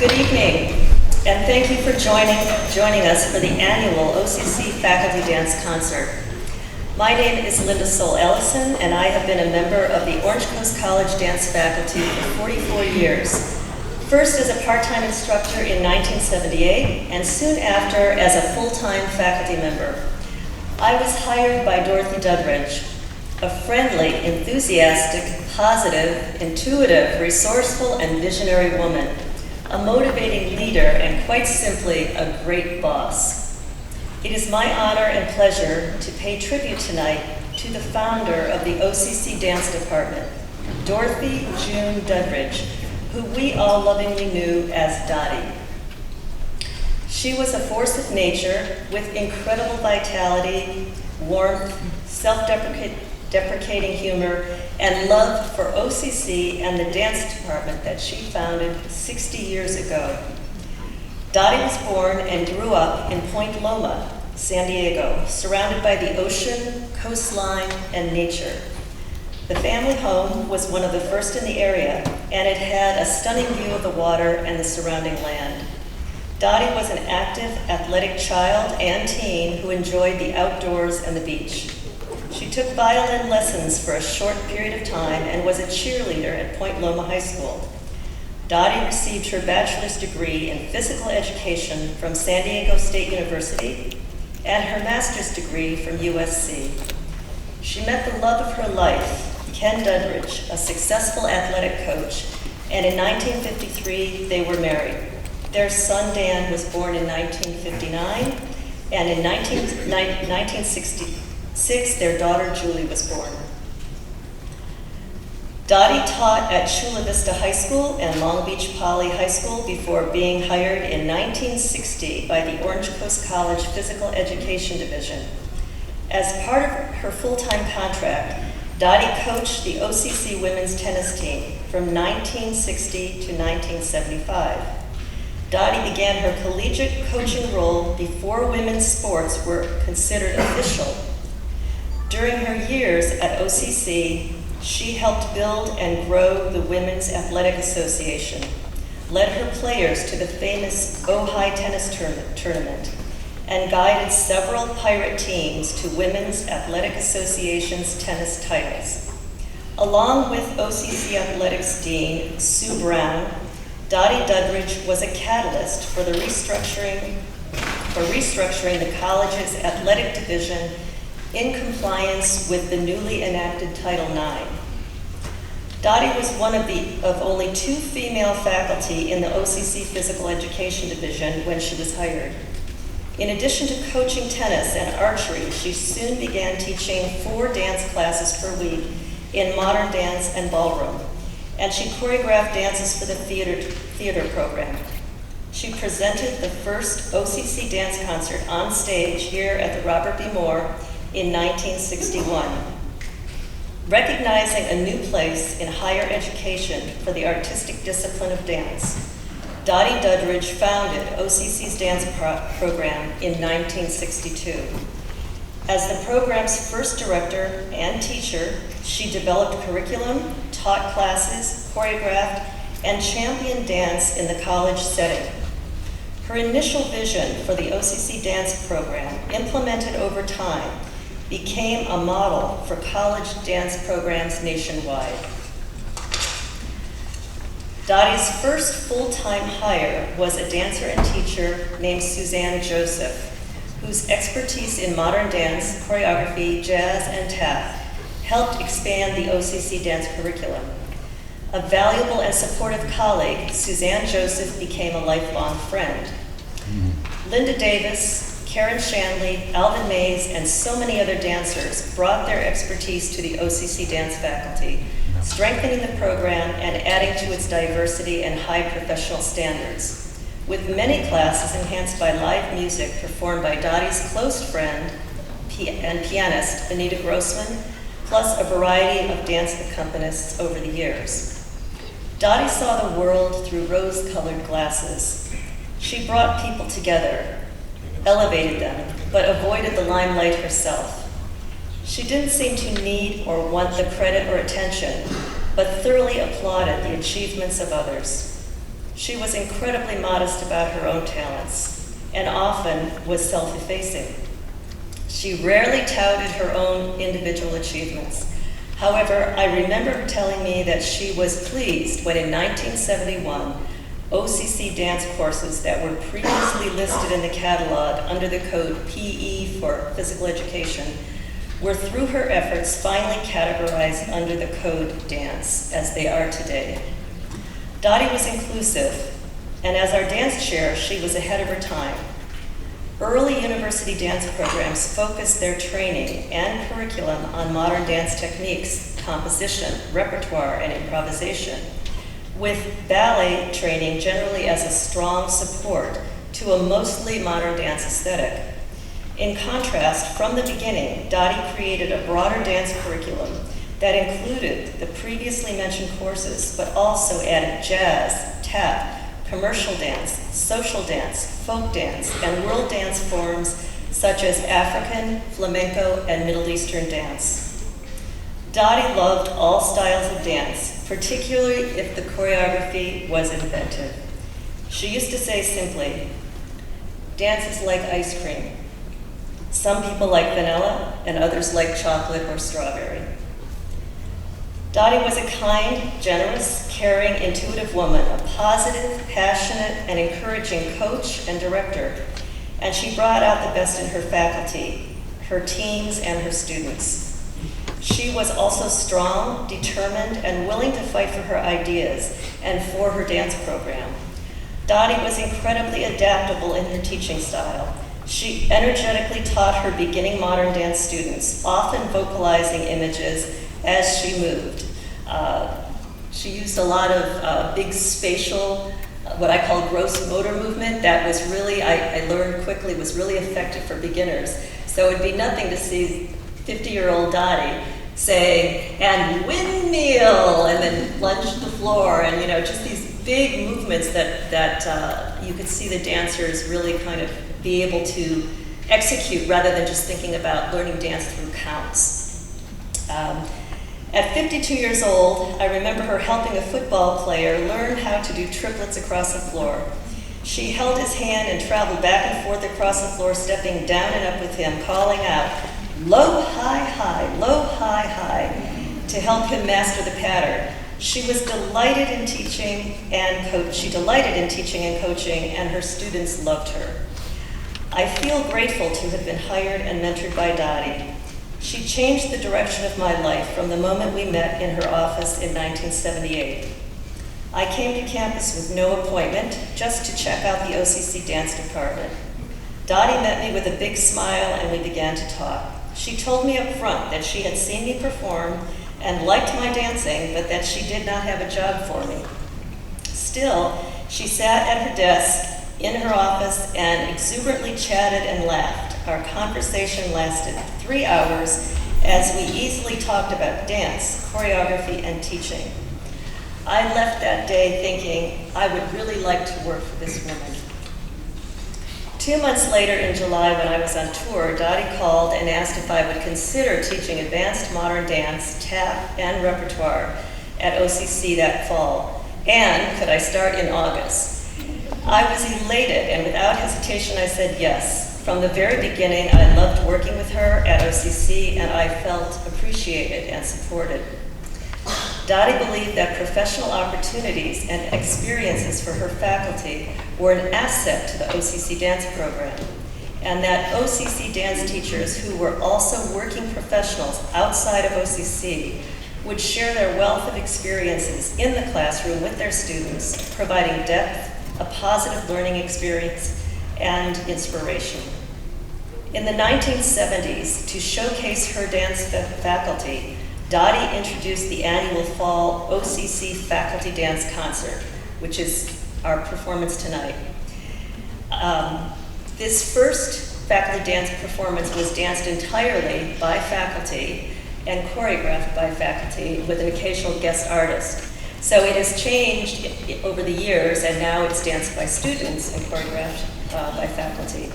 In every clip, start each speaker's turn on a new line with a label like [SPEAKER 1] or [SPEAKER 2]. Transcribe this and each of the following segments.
[SPEAKER 1] Good evening, and thank you for joining us for the annual OCC Faculty Dance Concert. My name is Linda Sohl-Ellison, and I have been a member of the Orange Coast College dance faculty for 44 years. First as a part-time instructor in 1978, and soon after as a full-time faculty member. I was hired by Dorothy Duddridge, a friendly, enthusiastic, positive, intuitive, resourceful, and visionary woman, a motivating leader, and quite simply, a great boss. It is my honor and pleasure to pay tribute tonight to the founder of the OCC Dance Department, Dorothy June Duddridge, who we all lovingly knew as Dottie. She was a force of nature with incredible vitality, warmth, self-deprecating humor, and love for OCC and the dance department that she founded 60 years ago. Dottie was born and grew up in Point Loma, San Diego, surrounded by the ocean, coastline, and nature. The family home was one of the first in the area, and it had a stunning view of the water and the surrounding land. Dottie was an active, athletic child and teen who enjoyed the outdoors and the beach. She took violin lessons for a short period of time and was a cheerleader at Point Loma High School. Dottie received her bachelor's degree in physical education from San Diego State University and her master's degree from USC. She met the love of her life, Ken Duddridge, a successful athletic coach, and in 1953 they were married. Their son Dan was born in 1959, and in 1966 their daughter Julie was born. Dottie taught at Chula Vista High School and Long Beach Poly High School before being hired in 1960 by the Orange Coast College Physical Education Division. As part of her full-time contract, Dottie coached the OCC women's tennis team from 1960 to 1975. Dottie began her collegiate coaching role before women's sports were considered official. During her years at OCC, she helped build and grow the Women's Athletic Association, led her players to the famous Ojai Tennis Tournament, and guided several Pirate teams to Women's Athletic Association's tennis titles. Along with OCC Athletics Dean Sue Brown, Dottie Duddridge was a catalyst for restructuring the college's athletic division in compliance with the newly enacted Title IX. Dottie was one of only 2 female faculty in the OCC Physical Education Division when she was hired. In addition to coaching tennis and archery, she soon began teaching 4 dance classes per week in modern dance and ballroom, and she choreographed dances for the theater program. She presented the first OCC dance concert on stage here at the Robert B. Moore in 1961. Recognizing a new place in higher education for the artistic discipline of dance, Dottie Duddridge founded OCC's dance program in 1962. As the program's first director and teacher, she developed curriculum, taught classes, choreographed, and championed dance in the college setting. Her initial vision for the OCC dance program, implemented over time, became a model for college dance programs nationwide. Dottie's first full-time hire was a dancer and teacher named Suzanne Joseph, whose expertise in modern dance, choreography, jazz, and tap helped expand the OCC dance curriculum. A valuable and supportive colleague, Suzanne Joseph became a lifelong friend. Linda Davis, Karen Shanley, Alvin Mays, and so many other dancers brought their expertise to the OCC dance faculty, strengthening the program and adding to its diversity and high professional standards, with many classes enhanced by live music performed by Dottie's close friend and pianist, Anita Grossman, plus a variety of dance accompanists over the years. Dottie saw the world through rose-colored glasses. She brought people together, elevated them, but avoided the limelight herself. She didn't seem to need or want the credit or attention, but thoroughly applauded the achievements of others. She was incredibly modest about her own talents and often was self-effacing. She rarely touted her own individual achievements. However, I remember her telling me that she was pleased when in 1971, OCC dance courses that were previously listed in the catalog under the code PE for physical education were, through her efforts, finally categorized under the code dance, as they are today. Dottie was inclusive, and as our dance chair, she was ahead of her time. Early university dance programs focused their training and curriculum on modern dance techniques, composition, repertoire, and improvisation, with ballet training generally as a strong support to a mostly modern dance aesthetic. In contrast, from the beginning, Dottie created a broader dance curriculum that included the previously mentioned courses, but also added jazz, tap, commercial dance, social dance, folk dance, and world dance forms such as African, flamenco, and Middle Eastern dance. Dottie loved all styles of dance, particularly if the choreography was inventive. She used to say simply, "Dance is like ice cream. Some people like vanilla, and others like chocolate or strawberry." Dottie was a kind, generous, caring, intuitive woman, a positive, passionate, and encouraging coach and director, and she brought out the best in her faculty, her teams, and her students. She was also strong, determined, and willing to fight for her ideas and for her dance program. Dottie was incredibly adaptable in her teaching style. She energetically taught her beginning modern dance students, often vocalizing images as she moved. She used a lot of big spatial, what I call gross motor movement. That was really, I learned quickly, was really effective for beginners. So it'd be nothing to see 50-year-old Dottie saying, "and windmill," and then lunge to the floor, and just these big movements that you could see the dancers really kind of be able to execute rather than just thinking about learning dance through counts. At 52 years old, I remember her helping a football player learn how to do triplets across the floor. She held his hand and traveled back and forth across the floor, stepping down and up with him, calling out, "Low, high, high, low, high, high," to help him master the pattern. She delighted in teaching and coaching, and her students loved her. I feel grateful to have been hired and mentored by Dottie. She changed the direction of my life from the moment we met in her office in 1978. I came to campus with no appointment, just to check out the OCC dance department. Dottie met me with a big smile and we began to talk. She told me up front that she had seen me perform and liked my dancing, but that she did not have a job for me. Still, she sat at her desk in her office and exuberantly chatted and laughed. Our conversation lasted 3 hours as we easily talked about dance, choreography, and teaching. I left that day thinking I would really like to work for this woman. 2 months later, in July, when I was on tour, Dottie called and asked if I would consider teaching advanced modern dance, tap, and repertoire at OCC that fall, and could I start in August. I was elated, and without hesitation I said yes. From the very beginning, I loved working with her at OCC, and I felt appreciated and supported. Dottie believed that professional opportunities and experiences for her faculty were an asset to the OCC dance program, and that OCC dance teachers who were also working professionals outside of OCC would share their wealth of experiences in the classroom with their students, providing depth, a positive learning experience, and inspiration. In the 1970s, to showcase her dance faculty, Dottie introduced the annual fall OCC Faculty Dance Concert, which is our performance tonight. This first faculty dance performance was danced entirely by faculty and choreographed by faculty with an occasional guest artist. So it has changed over the years, and now it's danced by students and choreographed by faculty.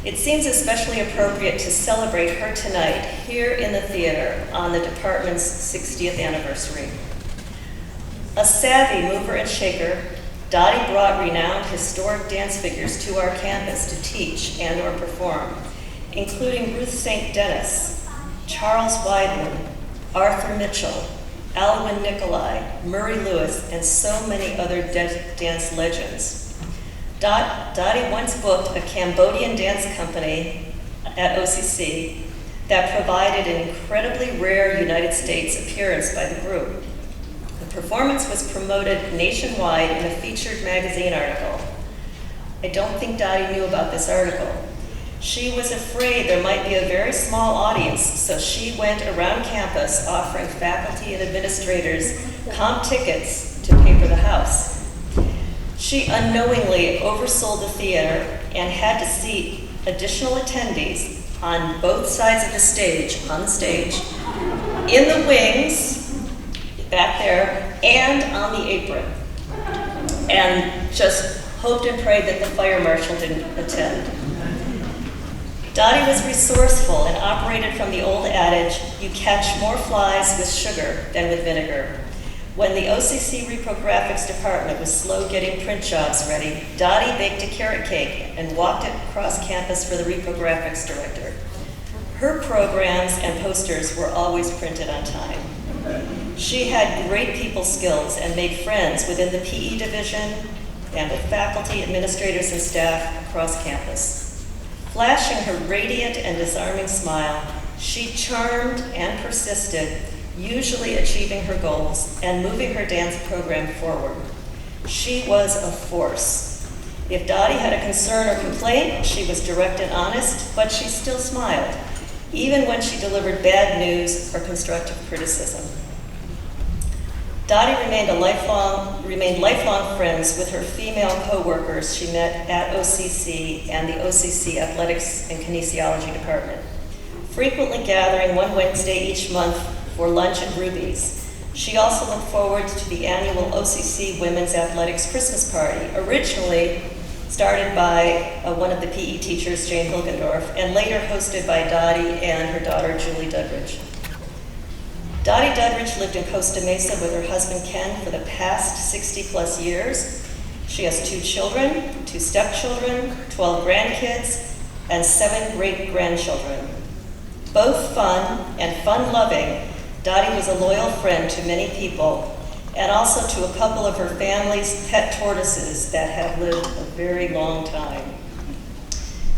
[SPEAKER 1] It seems especially appropriate to celebrate her tonight here in the theater on the department's 60th anniversary. A savvy mover and shaker, Dottie brought renowned historic dance figures to our campus to teach and or perform, including Ruth St. Dennis, Charles Weidman, Arthur Mitchell, Alwyn Nicolai, Murray Lewis, and so many other dance legends. Dottie once booked a Cambodian dance company at OCC that provided an incredibly rare United States appearance by the group. The performance was promoted nationwide in a featured magazine article. I don't think Dottie knew about this article. She was afraid there might be a very small audience, so she went around campus offering faculty and administrators comp tickets to pay for the house. She unknowingly oversold the theater and had to seat additional attendees on both sides of the stage, in the wings, back there, and on the apron. And just hoped and prayed that the fire marshal didn't attend. Dottie was resourceful and operated from the old adage, you catch more flies with sugar than with vinegar. When the OCC reprographics department was slow getting print jobs ready, Dottie baked a carrot cake and walked it across campus for the reprographics director. Her programs and posters were always printed on time. She had great people skills and made friends within the PE division and with faculty, administrators, and staff across campus. Flashing her radiant and disarming smile, she charmed and persisted, usually achieving her goals and moving her dance program forward. She was a force. If Dottie had a concern or complaint, she was direct and honest, but she still smiled, even when she delivered bad news or constructive criticism. Dottie remained lifelong friends with her female co-workers she met at OCC and the OCC Athletics and Kinesiology Department, frequently gathering one Wednesday each month for lunch at Ruby's. She also looked forward to the annual OCC Women's Athletics Christmas Party, originally started by one of the PE teachers, Jane Hilgendorf, and later hosted by Dottie and her daughter, Julie Duddridge. Dottie Duddridge lived in Costa Mesa with her husband Ken for the past 60 plus years. She has 2 children, 2 stepchildren, 12 grandkids, and 7 great-grandchildren. Both fun and fun-loving, Dottie was a loyal friend to many people and also to a couple of her family's pet tortoises that have lived a very long time.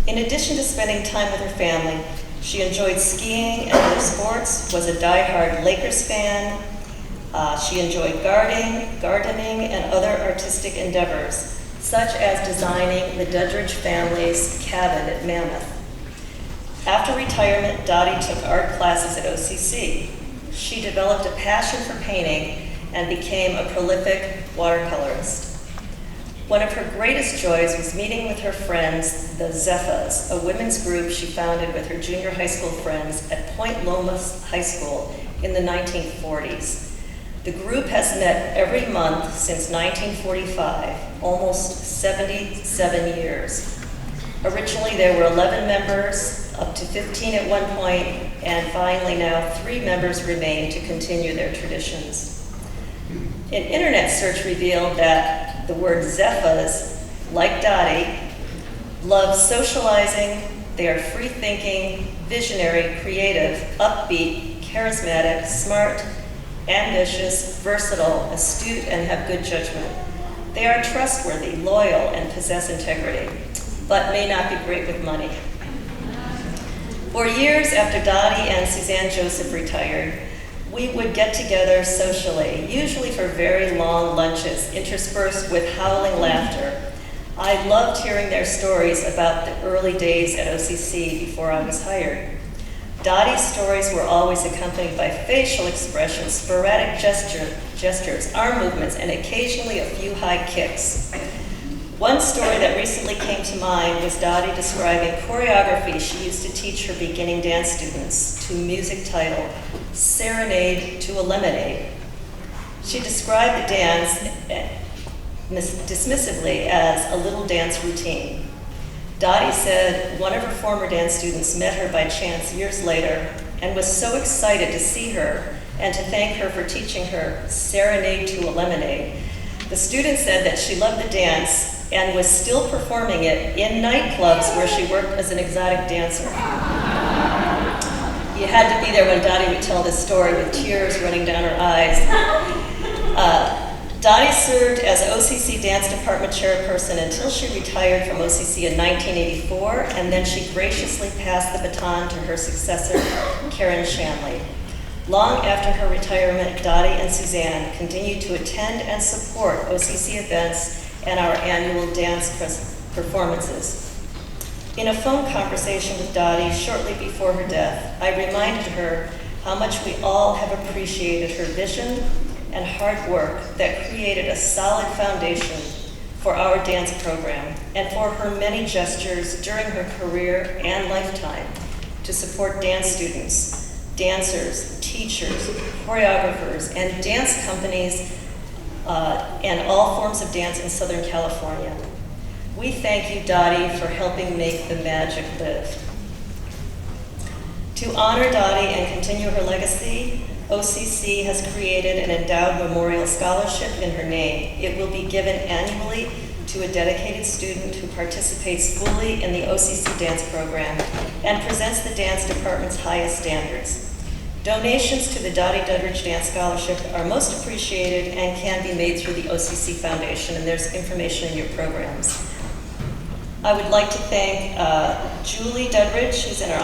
[SPEAKER 1] In addition to spending time with her family, she enjoyed skiing and other sports, was a diehard Lakers fan. She enjoyed gardening, and other artistic endeavors, such as designing the Duddridge family's cabin at Mammoth. After retirement, Dottie took art classes at OCC. She developed a passion for painting and became a prolific watercolorist. One of her greatest joys was meeting with her friends, the Zephas, a women's group she founded with her junior high school friends at Point Lomas High School in the 1940s. The group has met every month since 1945, almost 77 years. Originally, there were 11 members, up to 15 at one point, and finally now 3 members remain to continue their traditions. An internet search revealed that the word Zephas, like Dottie, love socializing. They are free-thinking, visionary, creative, upbeat, charismatic, smart, ambitious, versatile, astute, and have good judgment. They are trustworthy, loyal, and possess integrity, but may not be great with money. For years after Dottie and Suzanne Joseph retired, we would get together socially, usually for very long lunches, interspersed with howling laughter. I loved hearing their stories about the early days at OCC before I was hired. Dottie's stories were always accompanied by facial expressions, sporadic gestures, arm movements, and occasionally a few high kicks. One story that recently came to mind was Dottie describing choreography she used to teach her beginning dance students to music titled Serenade to a Lemonade. She described the dance dismissively as a little dance routine. Dottie said one of her former dance students met her by chance years later and was so excited to see her and to thank her for teaching her Serenade to a Lemonade The student said that she loved the dance and was still performing it in nightclubs where she worked as an exotic dancer. You had to be there when Dottie would tell this story with tears running down her eyes. Dottie served as OCC Dance Department chairperson until she retired from OCC in 1984, and then she graciously passed the baton to her successor, Karen Shanley. Long after her retirement, Dottie and Suzanne continued to attend and support OCC events and our annual dance performances. In a phone conversation with Dottie shortly before her death, I reminded her how much we all have appreciated her vision and hard work that created a solid foundation for our dance program and for her many gestures during her career and lifetime to support dance students, dancers, teachers, choreographers, and dance companies and all forms of dance in Southern California. We thank you, Dottie, for helping make the magic live. To honor Dottie and continue her legacy, OCC has created an endowed memorial scholarship in her name. It will be given annually to a dedicated student who participates fully in the OCC dance program and presents the dance department's highest standards. Donations to the Dottie Duddridge Dance Scholarship are most appreciated and can be made through the OCC Foundation, and there's information in your programs. I would like to thank Julie Duddridge, who's in our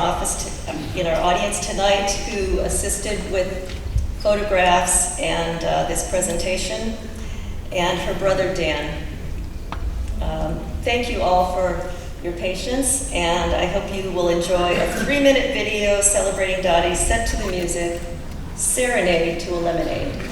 [SPEAKER 1] audience tonight, who assisted with photographs and this presentation, and her brother Dan. Thank you all for your patience, and I hope you will enjoy a 3-minute video celebrating Dottie set to the music, Serenade to a Lemonade.